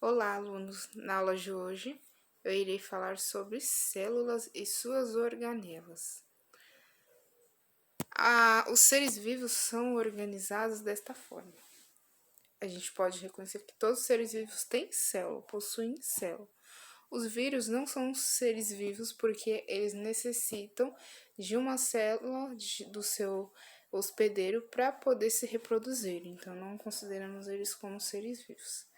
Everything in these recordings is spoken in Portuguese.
Olá, alunos! Na aula de hoje, eu irei falar sobre células e suas organelas. Os seres vivos são organizados desta forma. A gente pode reconhecer que todos os seres vivos têm célula, possuem célula. Os vírus não são seres vivos porque eles necessitam de uma célula do seu hospedeiro para poder se reproduzir. Então, não consideramos eles como seres vivos.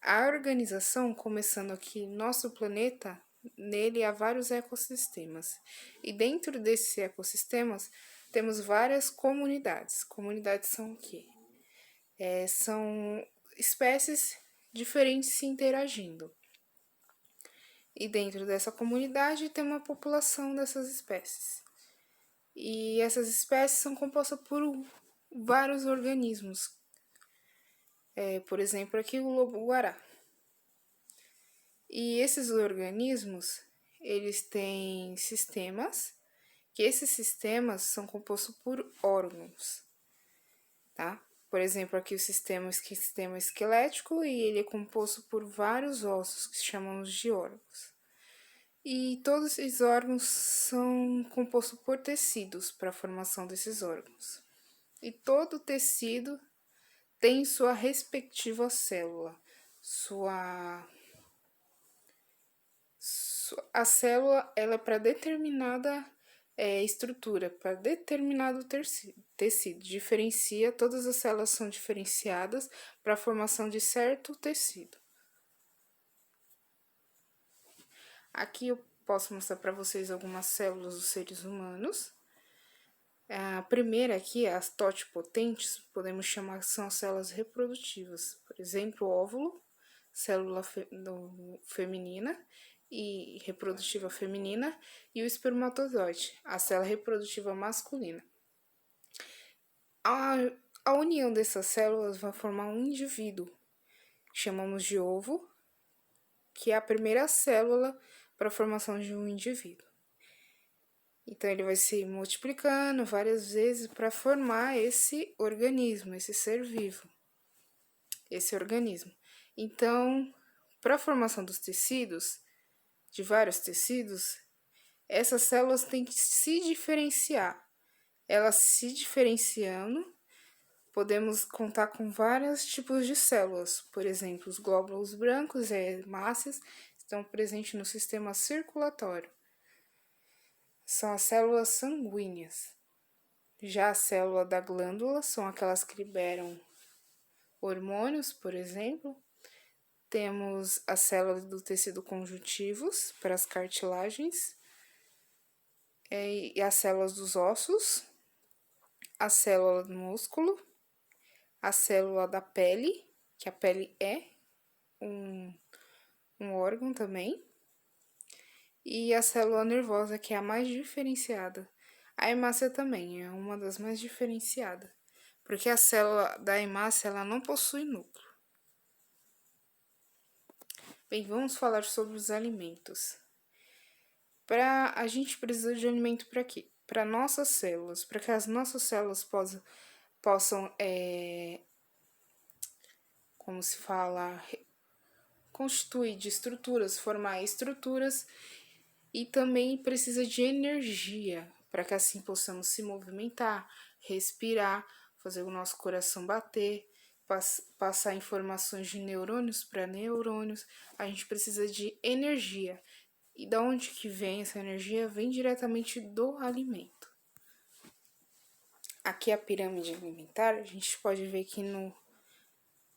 A organização, começando aqui nosso planeta, nele há vários ecossistemas. E dentro desses ecossistemas temos várias comunidades. Comunidades são o quê? São espécies diferentes se interagindo. E dentro dessa comunidade tem uma população dessas espécies. E essas espécies são compostas por vários organismos. Por exemplo, aqui o lobo-guará. E esses organismos, eles têm sistemas, que esses sistemas são compostos por órgãos, tá? Por exemplo, aqui o sistema esquelético, e ele é composto por vários ossos, que chamamos de órgãos. E todos esses órgãos são compostos por tecidos para a formação desses órgãos. E todo tecido tem sua respectiva célula, a célula ela é para determinada estrutura, para determinado tecido. Diferencia, todas as células são diferenciadas para a formação de certo tecido. Aqui eu posso mostrar para vocês algumas células dos seres humanos. A primeira aqui, as totipotentes, podemos chamar que são as células reprodutivas. Por exemplo, o óvulo, célula feminina e reprodutiva feminina, e o espermatozoide, a célula reprodutiva masculina. A união dessas células vai formar um indivíduo, que chamamos de ovo, que é a primeira célula para a formação de um indivíduo. Então, ele vai se multiplicando várias vezes para formar esse organismo, esse ser vivo, esse organismo. Então, para a formação dos tecidos, de vários tecidos, essas células têm que se diferenciar. Elas se diferenciando, podemos contar com vários tipos de células. Por exemplo, os glóbulos brancos e hemácias estão presentes no sistema circulatório. São as células sanguíneas. Já a célula da glândula são aquelas que liberam hormônios, por exemplo. Temos a célula do tecido conjuntivos para as cartilagens, e as células dos ossos, a célula do músculo, a célula da pele, que a pele é um órgão também, e a célula nervosa, que é a mais diferenciada. A hemácia também é uma das mais diferenciadas, porque a célula da hemácia ela não possui núcleo. Bem, vamos falar sobre os alimentos. A gente precisa de alimento para quê? Para nossas células, para que as nossas células possam como se fala, constituir de estruturas, formar estruturas, e também precisa de energia, para que assim possamos se movimentar, respirar, fazer o nosso coração bater, passar informações de neurônios para neurônios. A gente precisa de energia. E da onde que vem essa energia? Vem diretamente do alimento. Aqui a pirâmide alimentar, a gente pode ver que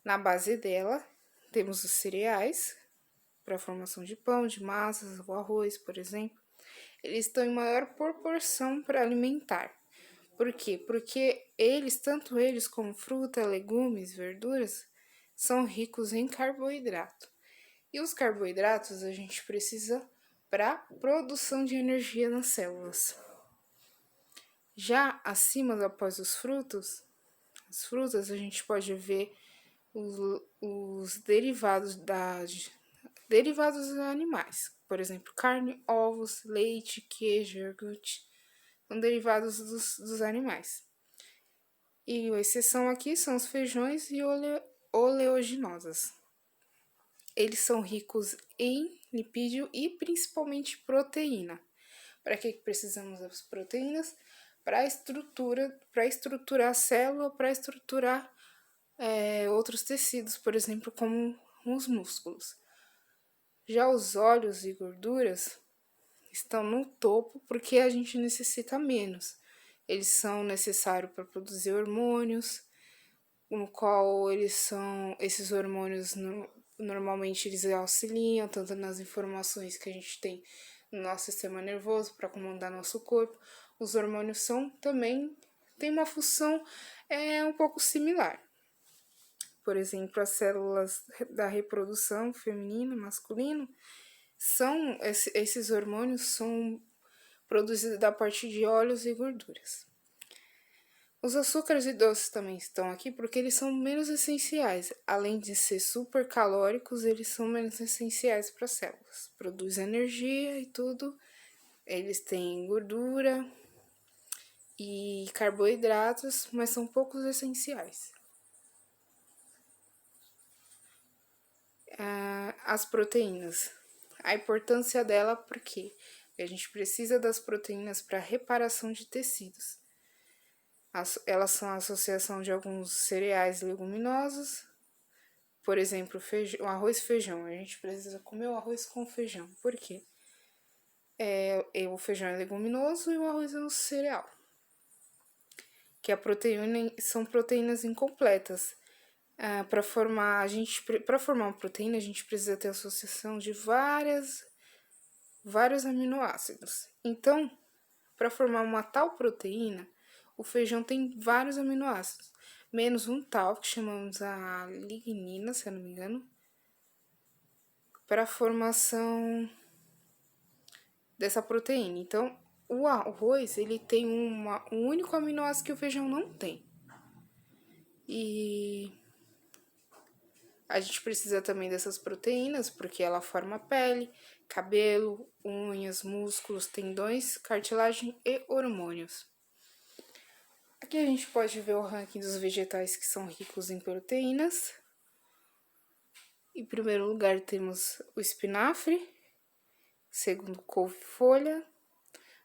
na base dela temos os cereais, para a formação de pão, de massas, o arroz, por exemplo. Eles estão em maior proporção para alimentar. Por quê? Porque tanto eles como fruta, legumes, verduras, são ricos em carboidrato. E os carboidratos a gente precisa para produção de energia nas células. Já acima, após as frutas, a gente pode ver os derivados dos animais. Por exemplo, carne, ovos, leite, queijo, iogurte, são derivados dos animais. E a exceção aqui são os feijões e oleaginosas. eles são ricos em lipídio e principalmente proteína. Para que precisamos das proteínas? Para estruturar a célula, para estruturar outros tecidos, por exemplo, como os músculos. Já os óleos e gorduras estão no topo porque a gente necessita menos. Eles são necessários para produzir hormônios, no qual esses hormônios normalmente eles auxiliam tanto nas informações que a gente tem no nosso sistema nervoso para comandar nosso corpo. Os hormônios têm uma função um pouco similar. Por exemplo, as células da reprodução feminina e masculina esses hormônios são produzidos a partir de óleos e gorduras. Os açúcares e doces também estão aqui porque eles são menos essenciais. Além de ser super calóricos, eles são menos essenciais para as células. Produzem energia e tudo. Eles têm gordura e carboidratos, mas são poucos essenciais. As proteínas. A importância dela porque a gente precisa das proteínas para reparação de tecidos. Elas são a associação de alguns cereais leguminosos, por exemplo, o arroz e feijão. A gente precisa comer o arroz com feijão. Por quê? O feijão é leguminoso e o arroz é um cereal. Que são proteínas incompletas. Para formar uma proteína, a gente precisa ter associação de vários aminoácidos. Então, para formar uma tal proteína, o feijão tem vários aminoácidos, menos um tal que chamamos a lignina, se eu não me engano, para a formação dessa proteína. Então, o arroz ele tem um único aminoácido que o feijão não tem. E a gente precisa também dessas proteínas porque ela forma pele, cabelo, unhas, músculos, tendões, cartilagem e hormônios. Aqui a gente pode ver o ranking dos vegetais que são ricos em proteínas. Em primeiro lugar temos o espinafre, segundo couve-folha,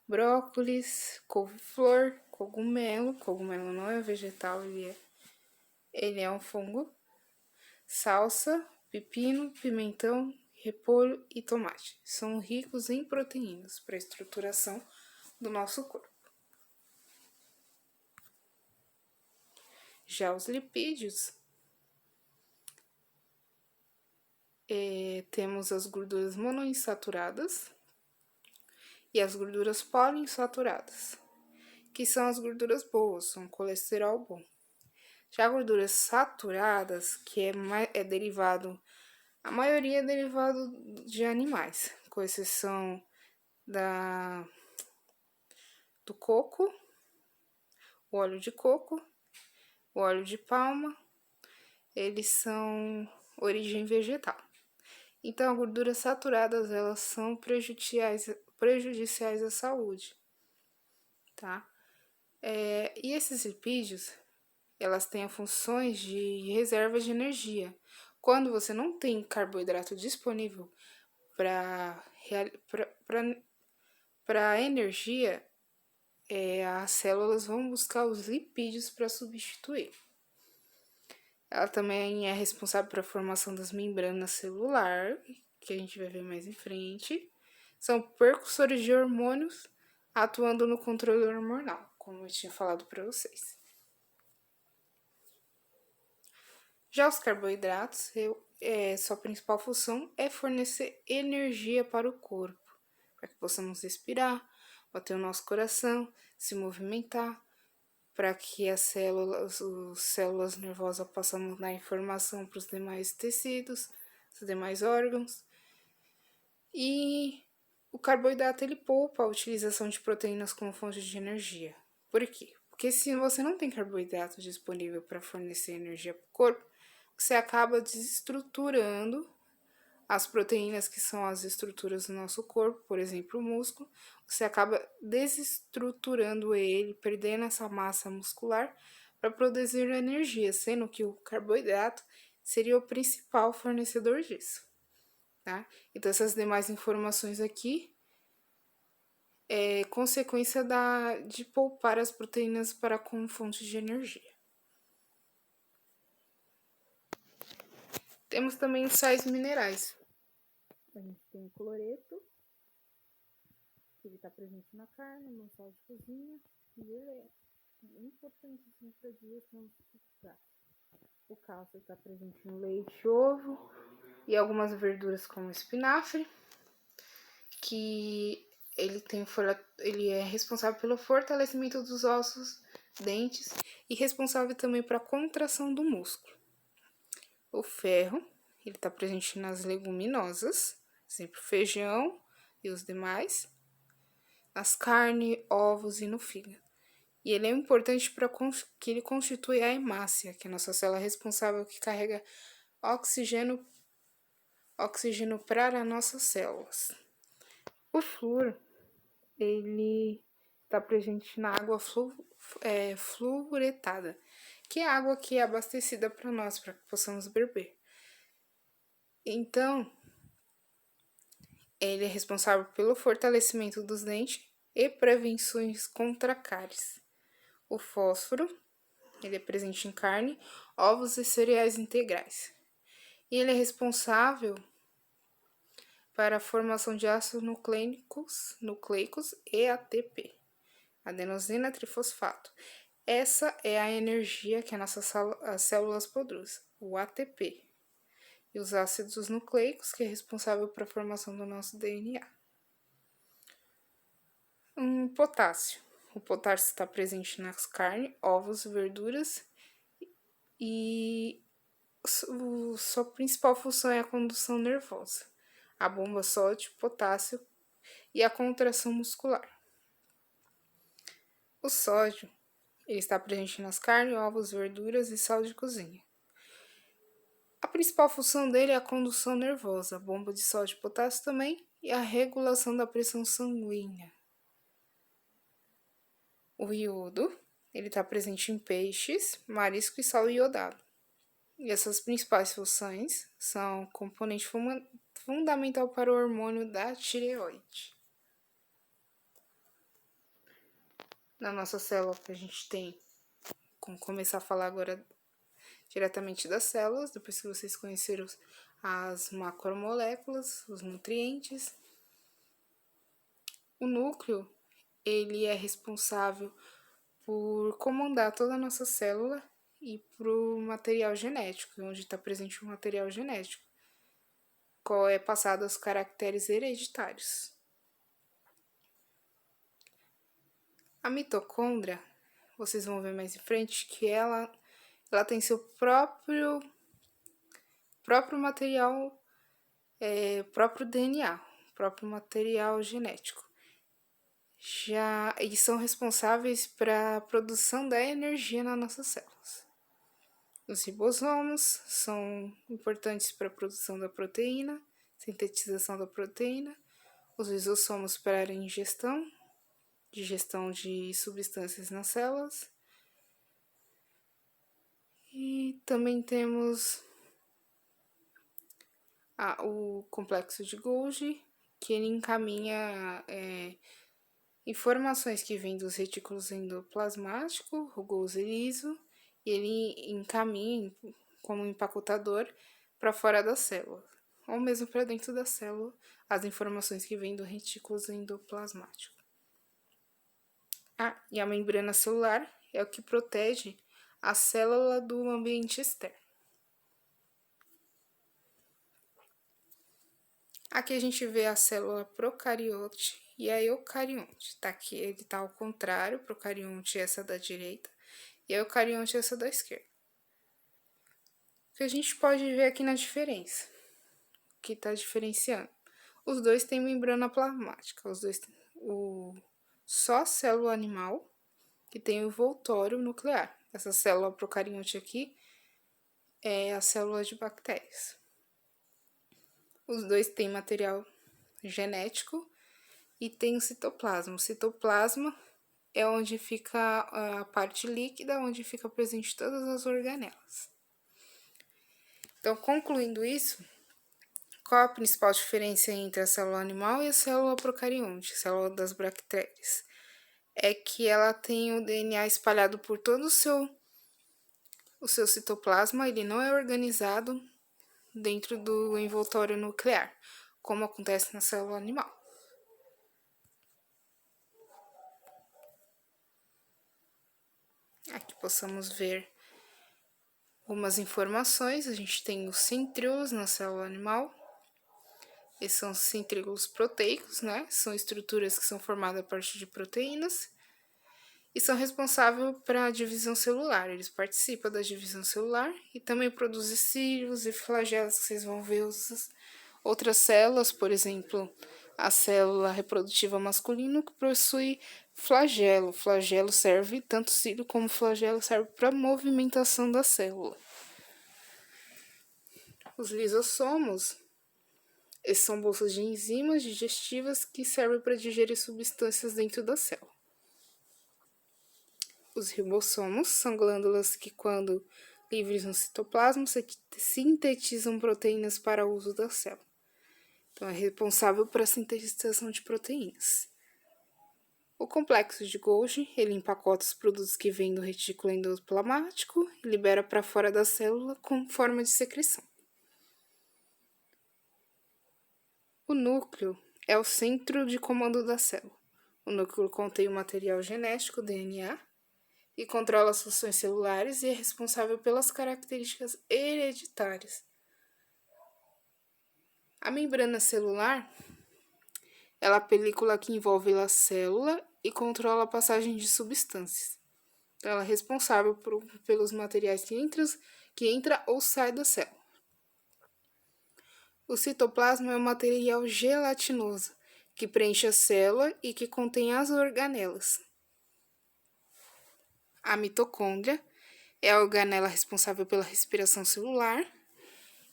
brócolis, couve-flor, cogumelo. Cogumelo não é vegetal, ele é um fungo. Salsa, pepino, pimentão, repolho e tomate. São ricos em proteínas para a estruturação do nosso corpo. Já os lipídios, temos as gorduras monoinsaturadas e as gorduras poliinsaturadas, que são as gorduras boas, são colesterol bom. Já gorduras saturadas, que é derivado, a maioria é derivado de animais, com exceção do coco, o óleo de coco, o óleo de palma, eles são origem vegetal. Então, as gorduras saturadas, elas são prejudiciais à saúde, tá? E esses lipídios, elas têm funções de reserva de energia. Quando você não tem carboidrato disponível para energia, as células vão buscar os lipídios para substituir. Ela também é responsável pela formação das membranas celular, que a gente vai ver mais em frente. São precursores de hormônios atuando no controle hormonal, como eu tinha falado para vocês. Já os carboidratos, sua principal função é fornecer energia para o corpo, para que possamos respirar, bater o nosso coração, se movimentar, para que as células nervosas possam dar informação para os demais tecidos, os demais órgãos. E o carboidrato ele poupa a utilização de proteínas como fonte de energia. Por quê? Porque se você não tem carboidrato disponível para fornecer energia para o corpo, você acaba desestruturando as proteínas que são as estruturas do nosso corpo, por exemplo, o músculo, você acaba desestruturando ele, perdendo essa massa muscular para produzir energia, sendo que o carboidrato seria o principal fornecedor disso. tá? Então, essas demais informações aqui é consequência de poupar as proteínas para como fonte de energia. Temos também os sais minerais. A gente tem o cloreto, que ele está presente na carne, no sal de cozinha, e ele é importantíssimo para a digestão dos substratos. O cálcio está presente no leite, ovo e algumas verduras como espinafre, que ele é responsável pelo fortalecimento dos ossos, dentes e responsável também para a contração do músculo. O ferro, ele está presente nas leguminosas, sempre feijão e os demais, nas carnes, ovos e no fígado. E ele é importante para que ele constitui a hemácia, que é a nossa célula responsável que carrega oxigênio para as nossas células. O flúor, ele está presente na água fluoretada, que é a água que é abastecida para nós, para que possamos beber. Então, ele é responsável pelo fortalecimento dos dentes e prevenções contra cáries. O fósforo, ele é presente em carne, ovos e cereais integrais. E ele é responsável para a formação de ácidos nucleicos e ATP, adenosina trifosfato. Essa é a energia que as células produzem, o ATP. E os ácidos nucleicos, que é responsável pela formação do nosso DNA. Potássio. O potássio está presente nas carnes, ovos, verduras e sua principal função é a condução nervosa, a bomba sódio, potássio e a contração muscular. O sódio, ele está presente nas carnes, ovos, verduras e sal de cozinha. A principal função dele é a condução nervosa, a bomba de sódio e potássio também, e a regulação da pressão sanguínea. O iodo, ele está presente em peixes, marisco e sal iodado. E essas principais funções são componente fundamental para o hormônio da tireoide. Na nossa célula que a gente tem, vamos começar a falar agora diretamente das células, depois que vocês conheceram as macromoléculas, os nutrientes. O núcleo, ele é responsável por comandar toda a nossa célula e pro material genético, onde está presente o material genético, qual é passado os caracteres hereditários. A mitocôndria, vocês vão ver mais em frente que ela tem seu próprio material, próprio DNA, próprio material genético. E são responsáveis para a produção da energia nas nossas células. Os ribossomos são importantes para a produção da proteína, sintetização da proteína. Os lisossomos para a digestão de substâncias nas células. E também temos o complexo de Golgi, que ele encaminha informações que vêm dos retículos endoplasmáticos, rugoso e liso, e ele encaminha como empacotador para fora da célula, ou mesmo para dentro da célula, as informações que vêm do retículo endoplasmático. E a membrana celular é o que protege a célula do ambiente externo. Aqui a gente vê a célula procarionte e a eucarionte. Tá aqui, ele tá ao contrário, procarionte essa da direita e a eucarionte essa da esquerda. O que a gente pode ver aqui na diferença, o que está diferenciando? Os dois têm membrana plasmática, só a célula animal que tem o envoltório nuclear. Essa célula procarionte aqui é a célula de bactérias. Os dois têm material genético e tem o citoplasma. O citoplasma é onde fica a parte líquida, onde fica presente todas as organelas. Então, concluindo isso, Qual a principal diferença entre a célula animal e a célula procarionte, a célula das bactérias? É que ela tem o DNA espalhado por todo o seu citoplasma, ele não é organizado dentro do envoltório nuclear, como acontece na célula animal. Aqui possamos ver algumas informações. A gente tem os centríolos na célula animal. Esses são os centríolos proteicos, né? São estruturas que são formadas a partir de proteínas e são responsáveis pela divisão celular. Eles participam da divisão celular e também produzem cílios e flagelos, que vocês vão ver outras células, por exemplo, a célula reprodutiva masculina que possui flagelo. O flagelo serve, tanto cílio como flagelo serve para a movimentação da célula. Os lisossomos, esses são bolsas de enzimas digestivas que servem para digerir substâncias dentro da célula. Os ribossomos são glândulas que, quando livres no citoplasma, sintetizam proteínas para o uso da célula. Então, é responsável por a sintetização de proteínas. O complexo de Golgi, ele empacota os produtos que vêm do retículo endoplasmático e libera para fora da célula com forma de secreção. O núcleo é o centro de comando da célula. O núcleo contém o material genético, DNA, e controla as funções celulares e é responsável pelas características hereditárias. A membrana celular ela é a película que envolve a célula e controla a passagem de substâncias. Então, ela é responsável pelos materiais que entra ou sai da célula. O citoplasma é um material gelatinoso que preenche a célula e que contém as organelas. A mitocôndria é a organela responsável pela respiração celular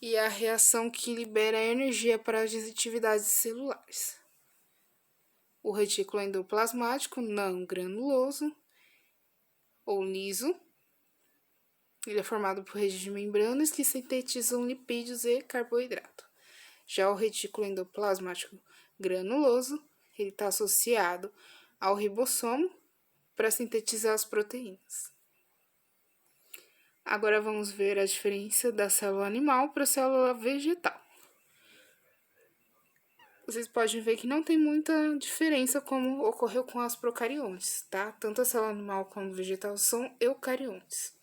e a reação que libera energia para as atividades celulares. O retículo endoplasmático não granuloso ou liso, ele é formado por redes de membranas que sintetizam lipídios e carboidrato. Já o retículo endoplasmático granuloso, ele está associado ao ribossomo para sintetizar as proteínas. Agora vamos ver a diferença da célula animal para a célula vegetal. Vocês podem ver que não tem muita diferença como ocorreu com as procariontes, tá? Tanto a célula animal como vegetal são eucariontes.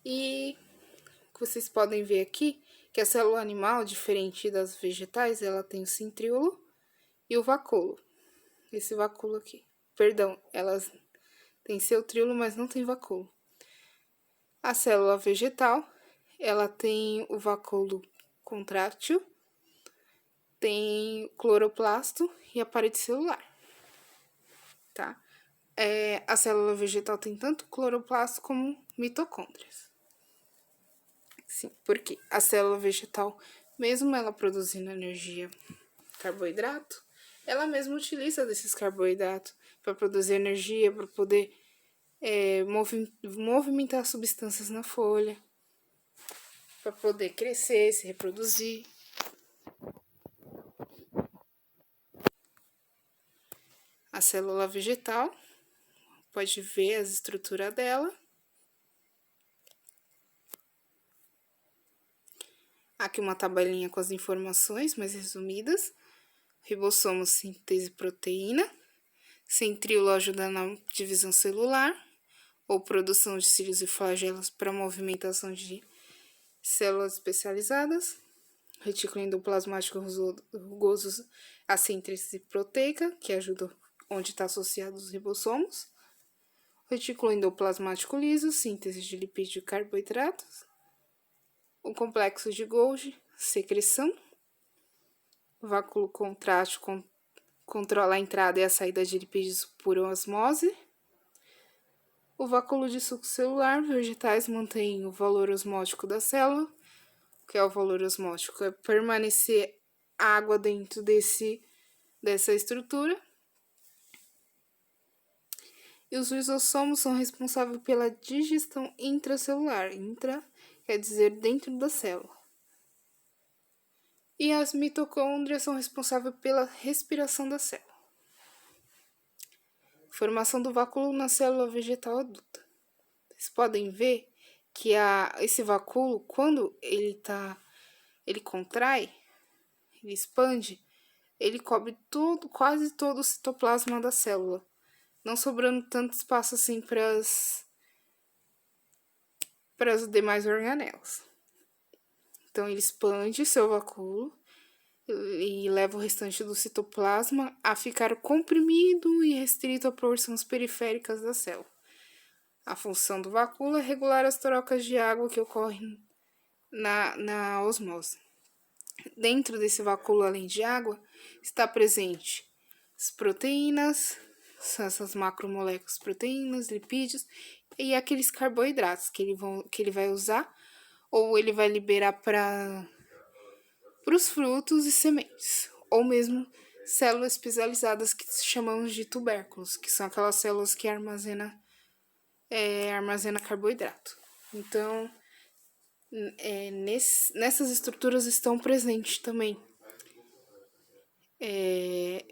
E vocês podem ver aqui que a célula animal, diferente das vegetais, ela tem o centríolo e o vacúolo. Esse vacúolo aqui. Perdão, elas têm centríolo, mas não tem vacúolo. A célula vegetal, ela tem o vacúolo contrátil, tem cloroplasto e a parede celular, tá? A célula vegetal tem tanto cloroplasto como mitocôndrias. Sim, porque a célula vegetal, mesmo ela produzindo energia, carboidrato, ela mesma utiliza desses carboidratos para produzir energia, para poder movimentar substâncias na folha, para poder crescer, se reproduzir. A célula vegetal, pode ver a estrutura dela. Aqui uma tabelinha com as informações mais resumidas. Ribossomo, síntese proteína. Centríolo ajuda na divisão celular ou produção de cílios e flagelos para movimentação de células especializadas. Retículo endoplasmático rugoso, a síntese proteica, que ajuda onde está associado os ribossomos. Retículo endoplasmático liso, síntese de lipídios e carboidratos. O complexo de Golgi, secreção. O vacúolo contrátil controla a entrada e a saída de lipídios por osmose. O vacúolo de suco celular, vegetais mantém o valor osmótico da célula. O que é o valor osmótico? É permanecer água dentro dessa estrutura. E os lisossomos são responsáveis pela digestão intracelular. Intra quer dizer dentro da célula. E as mitocôndrias são responsáveis pela respiração da célula. Formação do vacúolo na célula vegetal adulta. Vocês podem ver que esse vacúolo, quando ele contrai, ele expande, ele cobre quase todo o citoplasma da célula, não sobrando tanto espaço assim para as demais organelas. Então ele expande seu vacúolo e leva o restante do citoplasma a ficar comprimido e restrito a porções periféricas da célula. A função do vacúolo é regular as trocas de água que ocorrem na osmose. Dentro desse vacúolo, além de água, está presente as proteínas, são essas macromoléculas, proteínas, lipídios e aqueles carboidratos que ele vai usar ou ele vai liberar para os frutos e sementes, ou mesmo células especializadas que chamamos de tubérculos, que são aquelas células que armazenam carboidrato. Então, nessas estruturas estão presentes também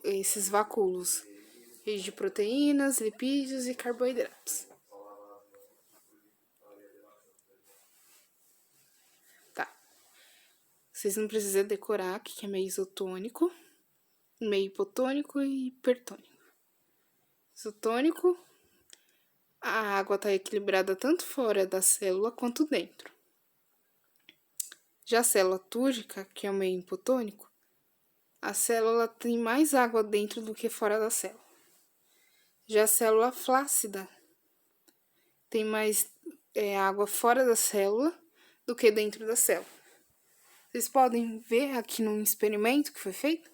esses vacúolos de proteínas, lipídios e carboidratos. Tá. Vocês não precisam decorar que é meio isotônico, meio hipotônico e hipertônico. Isotônico, a água está equilibrada tanto fora da célula quanto dentro. Já a célula túrgica, que é o meio hipotônico, a célula tem mais água dentro do que fora da célula. Já a célula flácida tem mais água fora da célula do que dentro da célula. Vocês podem ver aqui num experimento que foi feito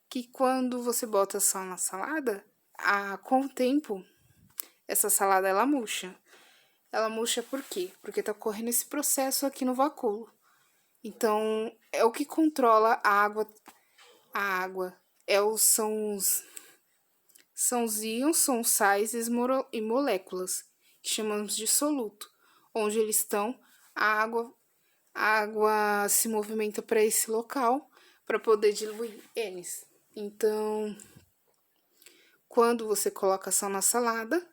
que quando você bota sal na salada, com o tempo, essa salada ela murcha. Ela murcha por quê? Porque está ocorrendo esse processo aqui no vacúolo. Então, é o que controla a água. A água são os íons, são os sais e moléculas, que chamamos de soluto. Onde eles estão, a água se movimenta para esse local para poder diluir eles. Então, quando você coloca sal na salada,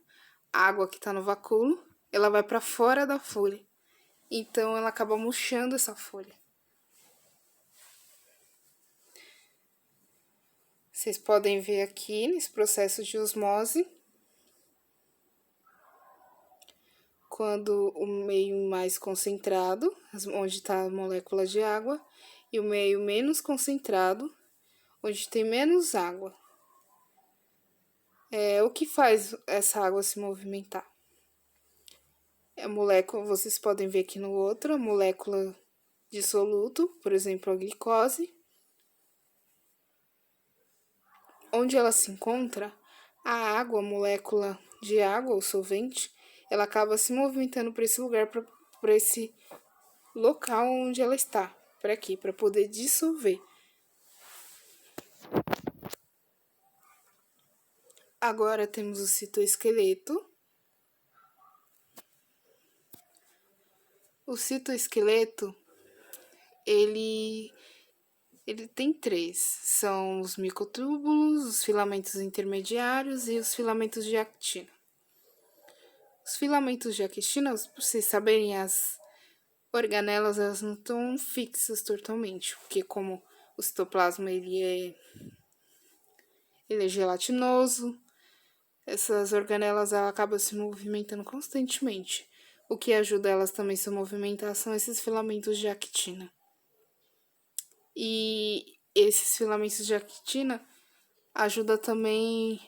a água que está no vacúolo, ela vai para fora da folha. Então, ela acaba murchando essa folha. Vocês podem ver aqui nesse processo de osmose, quando o meio mais concentrado, onde está a molécula de água, e o meio menos concentrado, onde tem menos água. O que faz essa água se movimentar? A molécula, vocês podem ver aqui no outro, a molécula de soluto, por exemplo, a glicose. Onde ela se encontra, a água, a molécula de água, o solvente, ela acaba se movimentando para esse lugar, para esse local onde ela está, para aqui, para poder dissolver. Agora temos o citoesqueleto. O citoesqueleto, ele tem três, são os micotúbulos, os filamentos intermediários e os filamentos de actina. Os filamentos de actina, para vocês saberem, as organelas elas não estão fixas totalmente, porque como o citoplasma ele é gelatinoso, essas organelas acabam se movimentando constantemente. O que ajuda elas também a se movimentar são esses filamentos de actina. E esses filamentos de actina ajudam também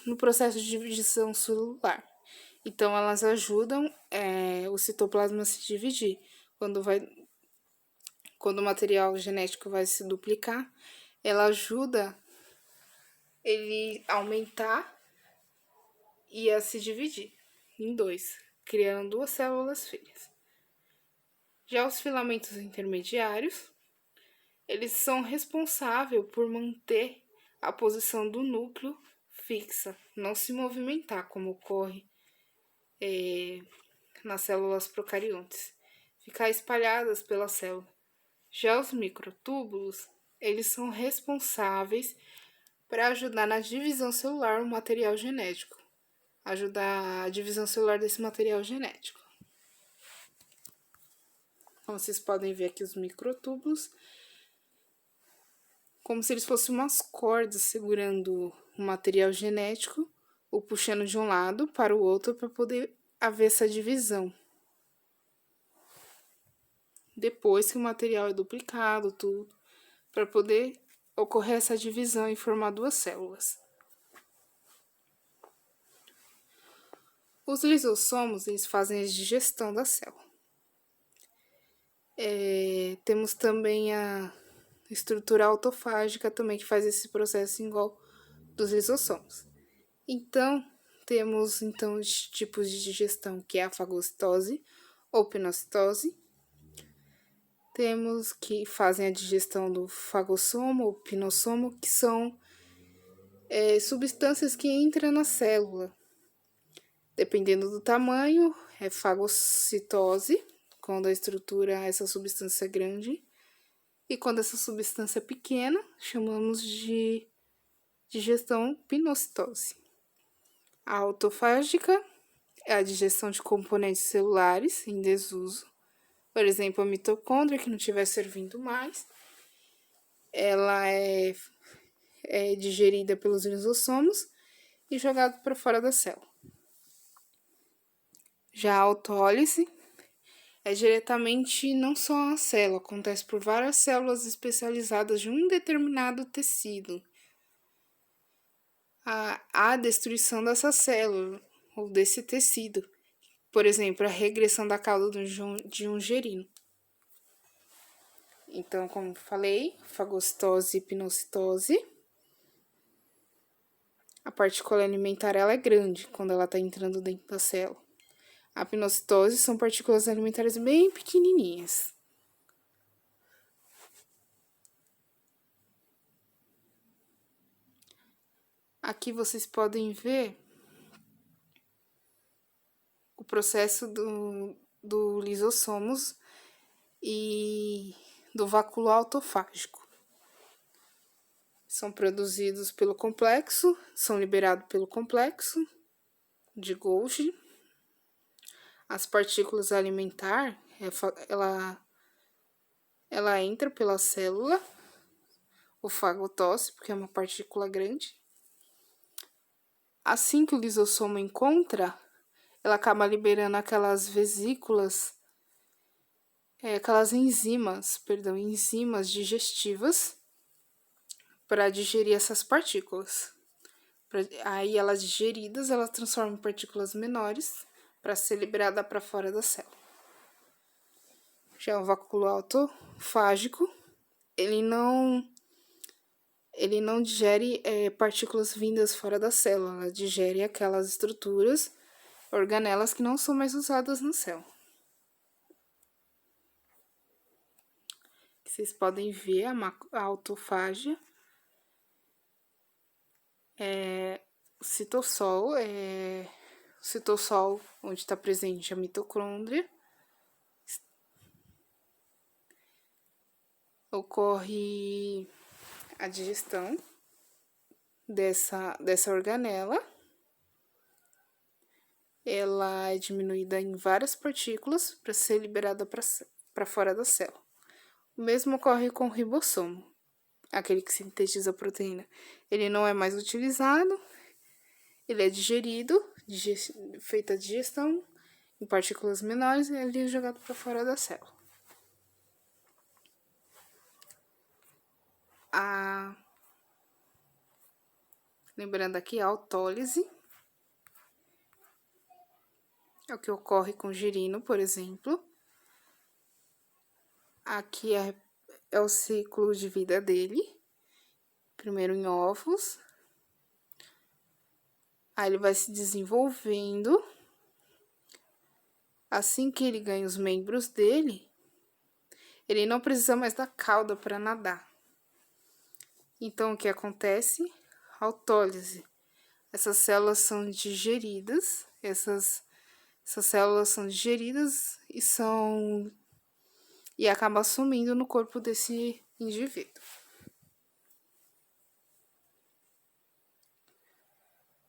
no processo de divisão celular. Então, elas ajudam o citoplasma a se dividir. Quando o material genético vai se duplicar, ela ajuda ele a aumentar e a se dividir em dois, criando duas células filhas. Já os filamentos intermediários, eles são responsáveis por manter a posição do núcleo fixa, não se movimentar, como ocorre nas células procariontes, ficar espalhadas pela célula. Já os microtúbulos, eles são responsáveis para ajudar na divisão celular o material genético, ajudar a divisão celular desse material genético. Como vocês podem ver aqui os microtúbulos, como se eles fossem umas cordas segurando o material genético ou puxando de um lado para o outro para poder haver essa divisão. Depois que o material é duplicado, tudo, para poder ocorrer essa divisão e formar duas células. Os lisossomos, eles fazem a digestão da célula. Temos também a estrutura autofágica também, que faz esse processo igual dos lisossomos. Então, temos os tipos de digestão, que é a fagocitose ou pinocitose. Temos que fazem a digestão do fagossomo ou pinossomo, que são substâncias que entram na célula. Dependendo do tamanho, é fagocitose, quando a estrutura, essa substância é grande. E quando essa substância é pequena, chamamos de digestão pinocitose. A autofágica é a digestão de componentes celulares em desuso. Por exemplo, a mitocôndria, que não estiver servindo mais, ela é digerida pelos lisossomos e jogada para fora da célula. Já a autólise é diretamente não só a célula, acontece por várias células especializadas de um determinado tecido. A destruição dessa célula ou desse tecido. Por exemplo, a regressão da cauda de um gerino. Então, como falei, fagocitose e pinocitose. A partícula alimentar ela é grande quando ela está entrando dentro da célula. A pinocitose são partículas alimentares bem pequenininhas. Aqui vocês podem ver o processo do lisossomos e do vacúolo autofágico. São produzidos pelo complexo, são liberados pelo complexo de Golgi. As partículas alimentares, ela entra pela célula, o fagotose, porque é uma partícula grande. Assim que o lisossomo encontra, ela acaba liberando aquelas vesículas, enzimas digestivas para digerir essas partículas. Aí elas digeridas, elas transformam em partículas menores para ser liberada para fora da célula. Já o vacúolo autofágico, ele não digere partículas vindas fora da célula, ela digere aquelas estruturas, organelas que não são mais usadas na célula. Vocês podem ver a autofágia. O citossol onde está presente a mitocôndria. Ocorre a digestão dessa organela. Ela é diminuída em várias partículas para ser liberada para fora da célula. O mesmo ocorre com o ribossomo, aquele que sintetiza a proteína. Ele não é mais utilizado, ele é digerido, feita a digestão em partículas menores e ele é jogado para fora da célula. Lembrando aqui, a autólise é o que ocorre com o girino, por exemplo. Aqui é o ciclo de vida dele. Primeiro em ovos. Aí ele vai se desenvolvendo. Assim que ele ganha os membros dele, ele não precisa mais da cauda para nadar. Então, o que acontece? Autólise. Essas células são digeridas, essas células são digeridas e acaba sumindo no corpo desse indivíduo.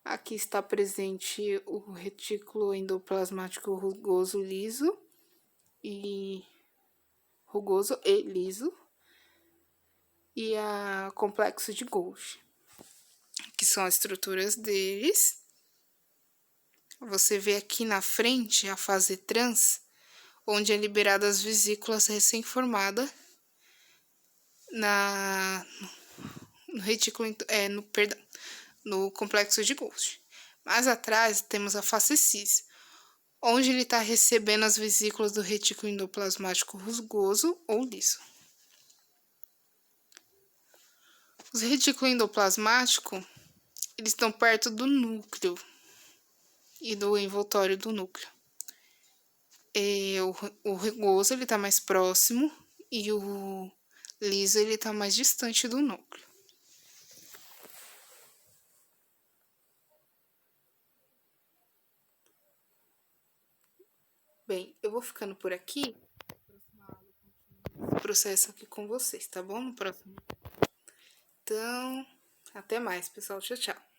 Aqui está presente o retículo endoplasmático rugoso e liso e a complexo de Golgi, que são as estruturas deles. Você vê aqui na frente a fase trans, onde é liberada as vesículas recém-formadas no retículo, no complexo de Golgi. Mais atrás temos a fase cis, onde ele está recebendo as vesículas do retículo endoplasmático rugoso ou liso. Os retículos endoplasmáticos, eles estão perto do núcleo e do envoltório do núcleo. O rugoso, ele está mais próximo e o liso, ele está mais distante do núcleo. Bem, eu vou ficando por aqui. Processo aqui com vocês, tá bom? No próximo. Então, até mais, pessoal. Tchau, tchau.